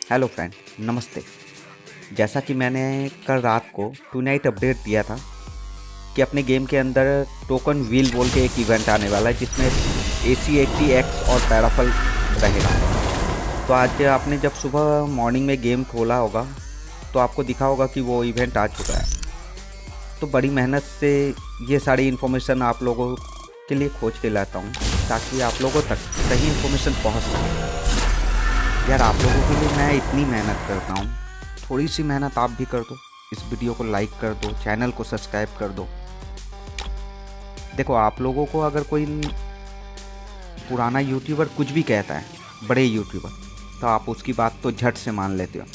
Hello friend, नमस्ते। जैसा कि मैंने कल रात को टू नाइट अपडेट दिया था कि अपने गेम के अंदर टोकन व्हील बोल के एक इवेंट आने वाला है जिसमें AC80X और पैराफल रहेगा। तो आज आपने जब सुबह मॉर्निंग में गेम खोला होगा तो आपको दिखा होगा कि वो इवेंट आ चुका है। तो बड़ी मेहनत से ये सारी इन्फॉर्मेशन आप लोगों के लिए खोज के लाता हूँ ताकि आप लोगों तक सही इन्फॉर्मेशन पहुँच सके। यार, आप लोगों के लिए मैं इतनी मेहनत करता हूँ, थोड़ी सी मेहनत आप भी कर दो। इस वीडियो को लाइक कर दो, चैनल को सब्सक्राइब कर दो। देखो, आप लोगों को अगर कोई पुराना यूट्यूबर कुछ भी कहता है, बड़े यूट्यूबर, तो आप उसकी बात तो झट से मान लेते हो।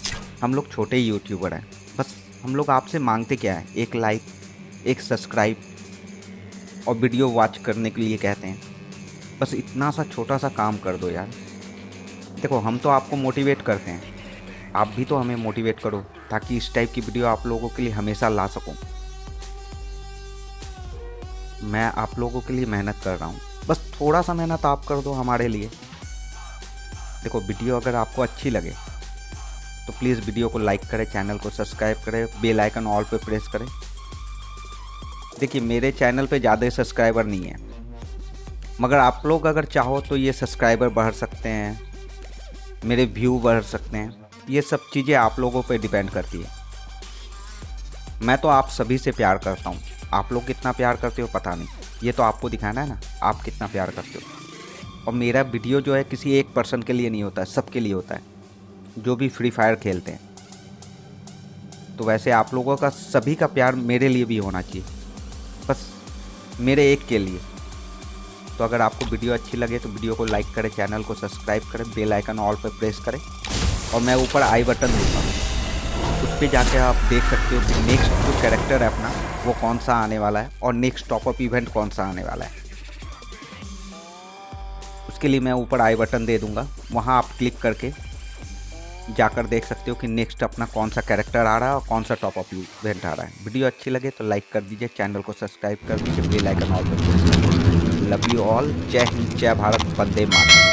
हम लोग छोटे यूट्यूबर हैं, बस हम लोग आपसे मांगते क्या है, एक लाइक, एक सब्सक्राइब और वीडियो वॉच करने के लिए कहते हैं। बस इतना सा छोटा सा काम कर दो यार। देखो, हम तो आपको मोटिवेट करते हैं, आप भी तो हमें मोटिवेट करो ताकि इस टाइप की वीडियो आप लोगों के लिए हमेशा ला सकूं। मैं आप लोगों के लिए मेहनत कर रहा हूं, बस थोड़ा सा मेहनत आप कर दो हमारे लिए। देखो, वीडियो अगर आपको अच्छी लगे तो प्लीज़ वीडियो को लाइक करें, चैनल को सब्सक्राइब करें, बेल आइकन ऑल पे प्रेस करें। देखिए, मेरे चैनल पे ज़्यादा सब्सक्राइबर नहीं है, मगर आप लोग अगर चाहो तो ये सब्सक्राइबर बढ़ सकते हैं, मेरे व्यू बढ़ सकते हैं। ये सब चीज़ें आप लोगों पे डिपेंड करती है। मैं तो आप सभी से प्यार करता हूँ, आप लोग कितना प्यार करते हो पता नहीं, ये तो आपको दिखाना है ना, आप कितना प्यार करते हो। और मेरा वीडियो जो है किसी एक पर्सन के लिए नहीं होता है, सबके लिए होता है जो भी फ्री फायर खेलते हैं। तो वैसे आप लोगों का सभी का प्यार मेरे लिए भी होना चाहिए, बस मेरे एक के लिए। तो अगर आपको वीडियो अच्छी लगे तो वीडियो को लाइक करें, चैनल को सब्सक्राइब करें, बेल आइकन ऑल पर प्रेस करें और मैं ऊपर आई बटन दूँगा, उस पर जाके आप देख सकते हो कि नेक्स्ट जो कैरेक्टर है अपना वो कौन सा आने वाला है और नेक्स्ट टॉपअप इवेंट कौन सा आने वाला है। उसके लिए मैं ऊपर आई बटन दे दूँगा, वहाँ आप क्लिक करके जाकर देख सकते हो कि नेक्स्ट अपना कौन सा कैरेक्टर आ रहा है और कौन सा टॉपअप इवेंट आ रहा है। वीडियो अच्छी लगे तो लाइक कर दीजिए, चैनल को सब्सक्राइब कर दीजिए, बेल आइकन ऑल पर प्रेस कर दीजिए। Love you all. जय हिंद, जय भारत, वंदे मातरम।